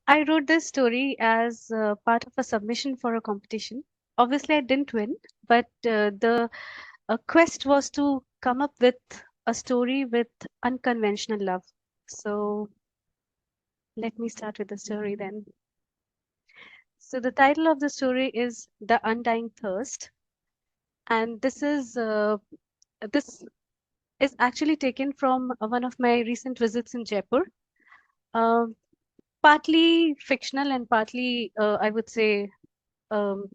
I wrote this story as part of a submission for a competition. Obviously, I didn't win, but the quest was to come up with a story with unconventional love. So let me start with the story then. So the title of the story is The Undying Thirst, and this is actually taken from one of my recent visits in Jaipur. Um Partly fictional and partly, I would say, um,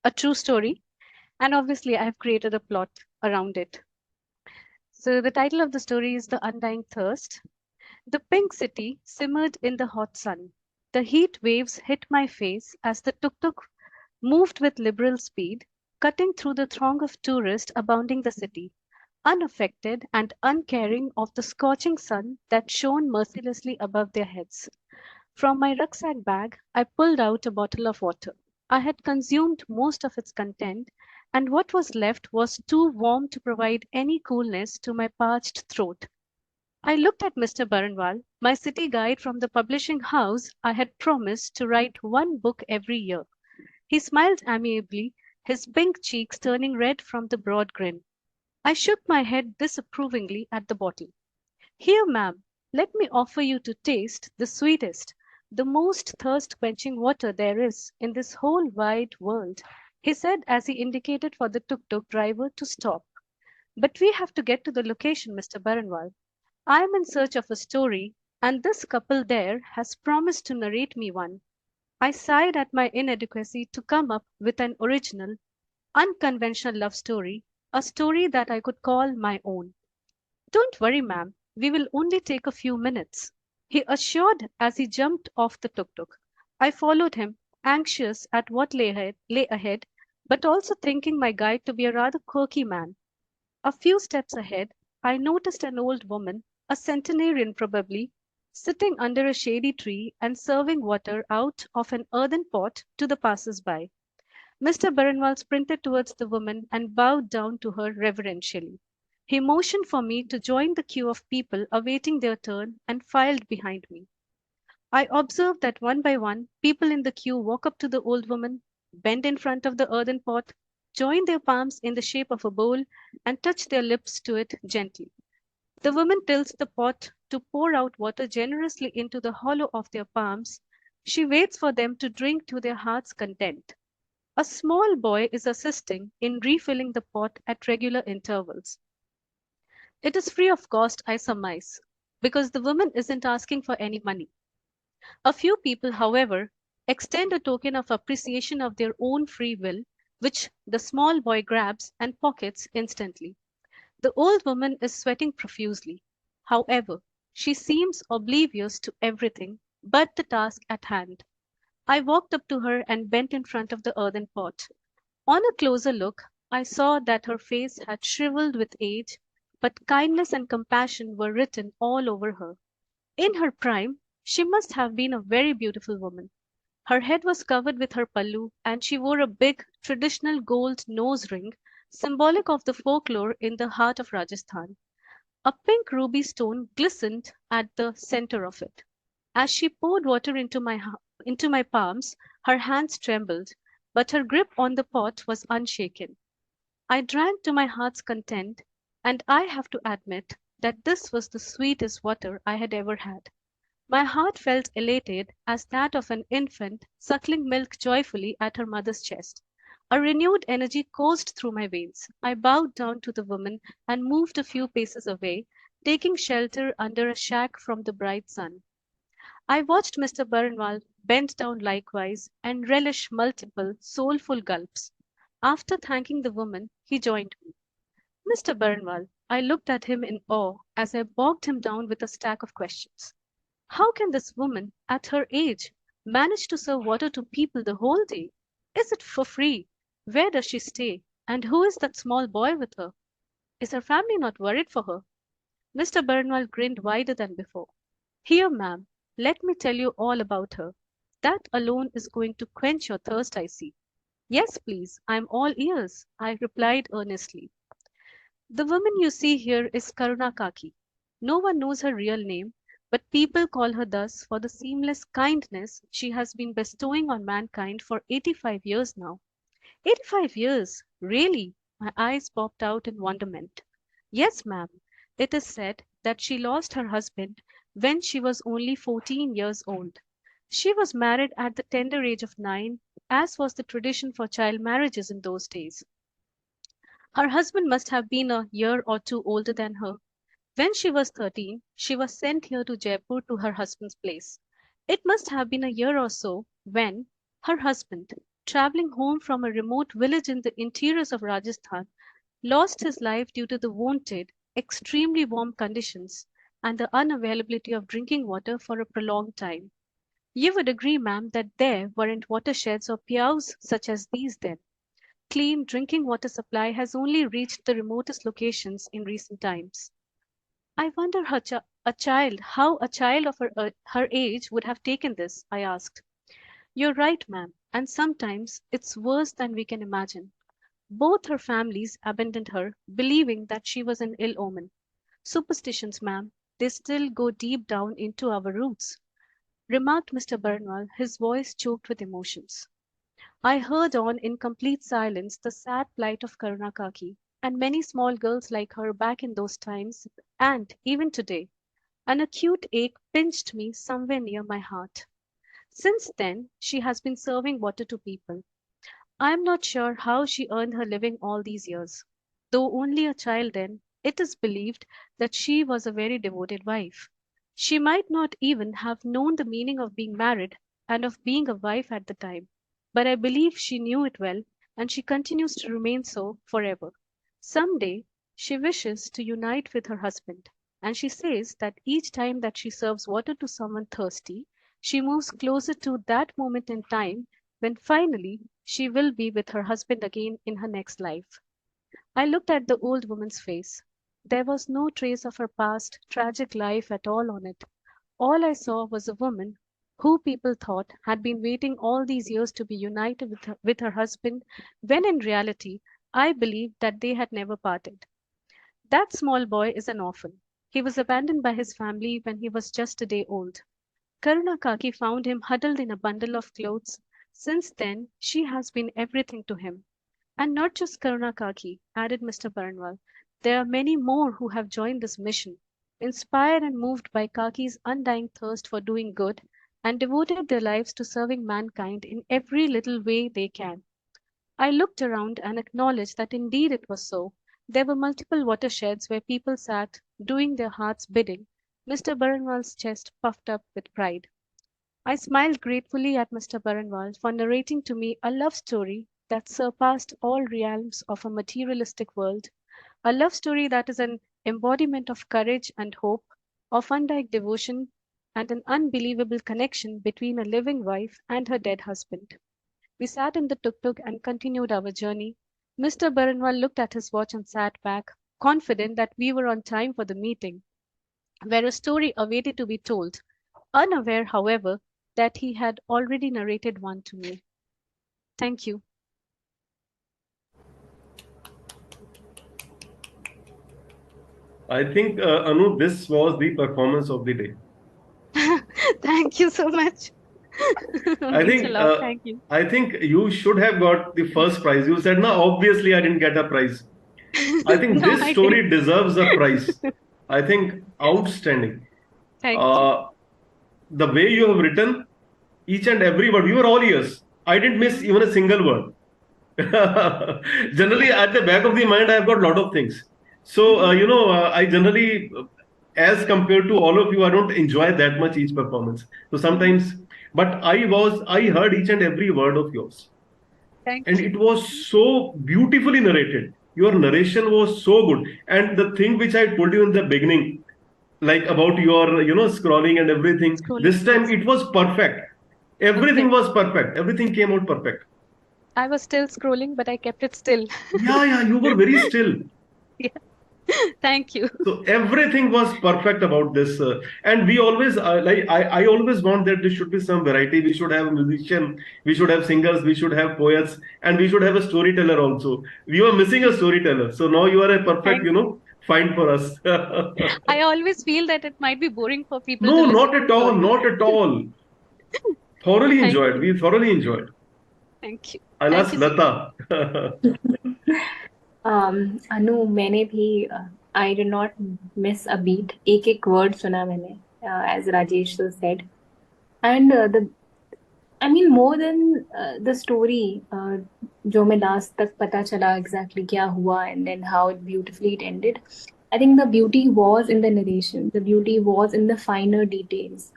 a true story. And obviously, I've created a plot around it. So the title of the story is The Undying Thirst. The pink city simmered in the hot sun. The heat waves hit my face as the tuk-tuk moved with liberal speed, cutting through the throng of tourists abounding the city, unaffected and uncaring of the scorching sun that shone mercilessly above their heads. From my rucksack bag, I pulled out a bottle of water. I had consumed most of its content, and what was left was too warm to provide any coolness to my parched throat. I looked at Mr. Baranwal, my city guide from the publishing house I had promised to write one book every year. He smiled amiably, his pink cheeks turning red from the broad grin. I shook my head disapprovingly at the bottle. Here, ma'am, let me offer you to taste the sweetest, the most thirst quenching water there is in this whole wide world, he said as he indicated for the tuk tuk driver to stop. But we have to get to the location, Mr. Baranwal. I am in search of a story, and this couple there has promised to narrate me one. I sighed at my inadequacy to come up with an original, unconventional love story, a story that I could call my own. Don't worry, ma'am. We will only take a few minutes, he assured as he jumped off the tuk tuk. I followed him, anxious at what lay ahead, but also thinking my guide to be a rather quirky man. A few steps ahead, I noticed an old woman, a centenarian probably, sitting under a shady tree and serving water out of an earthen pot to the passers by. Mr. Baranwal sprinted towards the woman and bowed down to her reverentially. He motioned for me to join the queue of people awaiting their turn and filed behind me. I observed that one by one, people in the queue walk up to the old woman, bend in front of the earthen pot, join their palms in the shape of a bowl, and touch their lips to it gently. The woman tilts the pot to pour out water generously into the hollow of their palms. She waits for them to drink to their heart's content. A small boy is assisting in refilling the pot at regular intervals. It is free of cost, I surmise, because the woman isn't asking for any money. A few people, however, extend a token of appreciation of their own free will, which the small boy grabs and pockets instantly. The old woman is sweating profusely. However, she seems oblivious to everything but the task at hand. I walked up to her and bent in front of the earthen pot. On a closer look, I saw that her face had shriveled with age, but kindness and compassion were written all over her. In her prime, she must have been a very beautiful woman. Her head was covered with her pallu, and she wore a big, traditional gold nose ring, symbolic of the folklore in the heart of Rajasthan. A pink ruby stone glistened at the center of it. As she poured water into my palms, her hands trembled, but her grip on the pot was unshaken. I drank to my heart's content, and I have to admit that this was the sweetest water I had ever had. My heart felt elated as that of an infant suckling milk joyfully at her mother's chest. A renewed energy coursed through my veins. I bowed down to the woman and moved a few paces away, taking shelter under a shack from the bright sun. I watched Mr. Burnwell bend down likewise and relish multiple soulful gulps. After thanking the woman, he joined me. Mr. Burnwell, I looked at him in awe as I bogged him down with a stack of questions. How can this woman, at her age, manage to serve water to people the whole day? Is it for free? Where does she stay? And who is that small boy with her? Is her family not worried for her? Mr. Burnwell grinned wider than before. Here, ma'am, let me tell you all about her. That alone is going to quench your thirst, I see. Yes, please, I am all ears, I replied earnestly. The woman you see here is Karuna Kaki. No one knows her real name, but people call her thus for the seamless kindness she has been bestowing on mankind for 85 years now. 85 years? Really? My eyes popped out in wonderment. Yes, ma'am. It is said that she lost her husband when she was only 14 years old. She was married at the tender age of 9, as was the tradition for child marriages in those days. Her husband must have been a year or two older than her. When she was 13, she was sent here to Jaipur to her husband's place. It must have been a year or so when her husband, traveling home from a remote village in the interiors of Rajasthan, lost his life due to the wonted, extremely warm conditions and the unavailability of drinking water for a prolonged time. You would agree, ma'am, that there weren't watersheds or piaus such as these then. Clean drinking water supply has only reached the remotest locations in recent times. I wonder how a child of her age would have taken this, I asked. You're right, ma'am, and sometimes it's worse than we can imagine. Both her families abandoned her, believing that she was an ill omen. Superstitions, ma'am, they still go deep down into our roots, remarked Mr. Burnwell, his voice choked with emotions. I heard on in complete silence the sad plight of Karuna Kaki and many small girls like her back in those times, and even today. An acute ache pinched me somewhere near my heart. Since then, she has been serving water to people. I am not sure how she earned her living all these years. Though only a child then, it is believed that she was a very devoted wife. She might not even have known the meaning of being married and of being a wife at the time, but I believe she knew it well, and she continues to remain so forever. Some day she wishes to unite with her husband, and she says that each time that she serves water to someone thirsty, she moves closer to that moment in time when finally she will be with her husband again in her next life. I looked at the old woman's face. There was no trace of her past, tragic life at all on it. All I saw was a woman who people thought had been waiting all these years to be united with her husband, when in reality, I believed that they had never parted. That small boy is an orphan. He was abandoned by his family when he was just a day old. Karuna Kaki found him huddled in a bundle of clothes. Since then, she has been everything to him. And not just Karuna Kaki, added Mr. Burnwell. There are many more who have joined this mission, inspired and moved by Kaki's undying thirst for doing good, and devoted their lives to serving mankind in every little way they can. I looked around and acknowledged that indeed it was so. There were multiple watersheds where people sat, doing their heart's bidding. Mr. Burnwell's chest puffed up with pride. I smiled gratefully at Mr. Baranwal for narrating to me a love story that surpassed all realms of a materialistic world, a love story that is an embodiment of courage and hope, of undying devotion, and an unbelievable connection between a living wife and her dead husband. We sat in the tuk-tuk and continued our journey. Mr. Baranwal looked at his watch and sat back, confident that we were on time for the meeting, where a story awaited to be told, unaware, however, that he had already narrated one to me. Thank you. I think, Anu, this was the performance of the day. Thank you so much. I Means a think lot. Thank you. I think you should have got the first prize. You said, "No, obviously I didn't get a prize." I think No, this I didn't. story deserves a prize. I think outstanding. Thank you. Uh, the way you have written each and every word, you were all ears. I didn't miss Mhm. even a single word. Yeah. Generally, at the back of the mind, I've got a lot of things. So, Mhm. I generally, as compared to all of you, I don't enjoy that much each performance. So Mhm. sometimes, but I heard each and every word of yours. And Thank it you. was so beautifully narrated. Your narration was so good. And the thing which I told you in the beginning, like about your, scrolling and everything, Scrolling. this time Yes. it was perfect. Everything Okay. was perfect. Everything came out perfect. I was still scrolling, but I kept it still. Yeah, yeah, you were very still. Yeah. Thank you. So everything was perfect about this, and we always I always want that there should be some variety. We should have a musician, we should have singers, we should have poets, and we should have a storyteller also. We were missing a storyteller, so now you are a perfect, Thank you. find for us. I always feel that it might be boring for people to No, listen not to at all, stories. not at all. Thoroughly Thank enjoyed. you. We thoroughly enjoyed. Thank you. I'll Thank ask you so much. Lata. Anu मैंने भी I did not miss a beat एक एक word सुना मैंने as Rajesh said and the I mean more than the story जो मैं last तक पता चला एग्जैक्टली क्या हुआ and then how it beautifully it ended I think the beauty was in the narration the beauty was in the finer details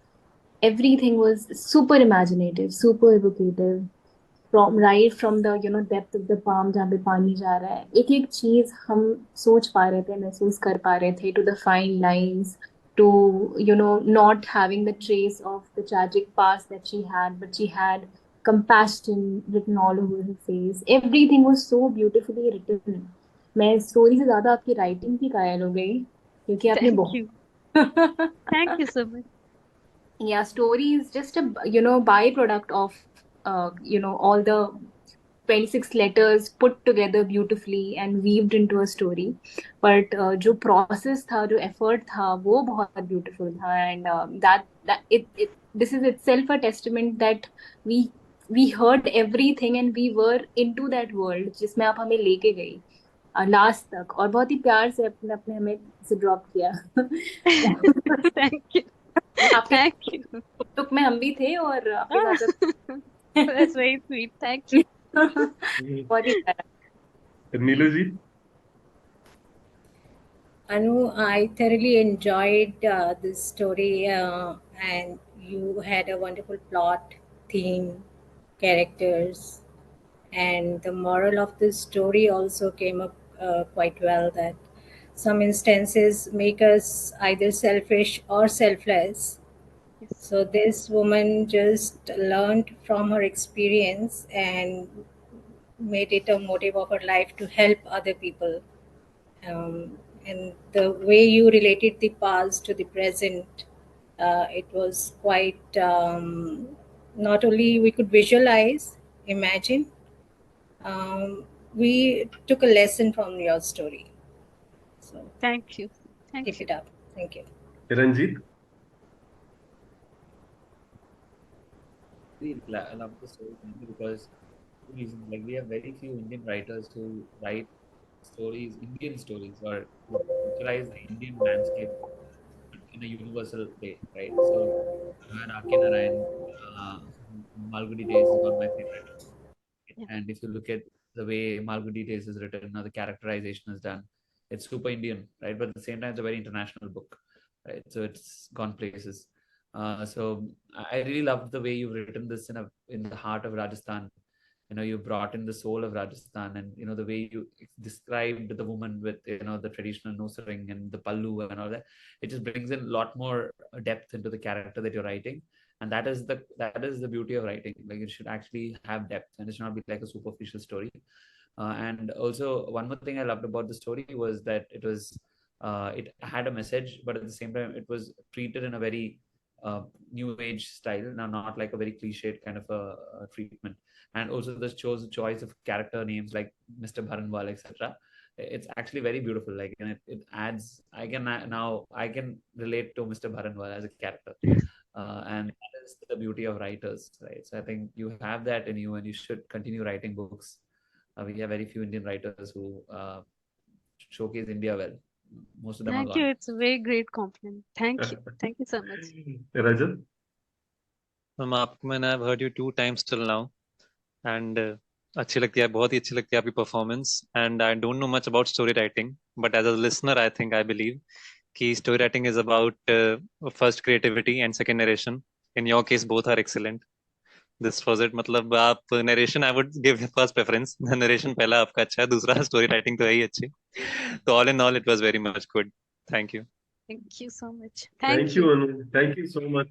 everything was super imaginative super evocative from the depth of the palm जहाँ पे पानी जा रहा है एक एक चीज हम सोच पा रहे थे महसूस कर पा रहे थे to the fine lines to not having the trace of the tragic past that she had but she had compassion written all over her face everything was so beautifully written मैं स्टोरी से ज्यादा आपकी writing की कायल हो गई क्योंकि आपने Thank you. बहुत Thank you so much. yeah story is just a byproduct of all the 26 letters put together beautifully and weaved into a story but जो process था जो effort था वो बहुत beautiful था and that it this is itself a testament that we we heard everything and we were into that world जिसमें आप हमें लेके गई लास्ट तक और बहुत ही प्यार से अपने अपने हमें से ड्रॉप किया Thank you. आपके Thank you. टुक में हम भी थे और आपके Ah, साथ साथ that's very sweet. Thank you. बहुत ही प्यारा Neelu ji? Anu, I thoroughly enjoyed this story, and you had a wonderful plot, theme, characters, and the moral of the story also came up quite well. That some instances make us either selfish or selfless. Yes. So this woman just learned from her experience and made it a motive of her life to help other people. And the way you related the past to the present, it was quite not only we could visualize, imagine, we took a lesson from your story. So Thank you. keep Thank you. it up. Thank you. Ranjit? I love the story mainly because two reasons. Like we have very few Indian writers who write stories, Indian stories, or who picturize the Indian landscape in a universal way, right? So R.K. Narayan, uh, Malgudi Days is one of my favorite. Yeah. And if you look at the way Malgudi Days is written or the characterization is done, it's super Indian, right? But at the same time, it's a very international book, right? So it's gone places. So I really loved the way you've written this in the heart of Rajasthan. You know, you brought in the soul of Rajasthan, and you know the way you described the woman with the traditional nose ring and the pallu and all that. It just brings in a lot more depth into the character that you're writing, and that is the beauty of writing. Like it should actually have depth, and it should not be like a superficial story. And also, one more thing I loved about the story was that it had a message, but at the same time, it was treated in a very new age style. Now, not like a very cliched kind of a treatment. And also, the show's choice of character names like Mr. Bharanwal, etc. It's actually very beautiful. Like, and it adds. I can relate to Mr. Bharanwal as a character, and that is the beauty of writers, right? So I think you have that in you, and you should continue writing books. We have very few Indian writers who showcase India well. Most of them are Thank you. gone. It's a very great compliment. Thank you. Thank you so much. Rajat? मैंने I've heard you 2 times till now and अच्छी लगती है बहुत ही अच्छी लगती है आपकी performance and I don't know much about story writing but as a listener I believe कि story writing is about first creativity and second narration. In your case both are excellent. This was it. मतलब आप narration I would give first preference. Narration पहला आपका अच्छा है दूसरा story writing तो है ही अच्छी. So all in all it was very much good. Thank you. Thank you so much. Thank Thank you, you. Anu. Thank you so much.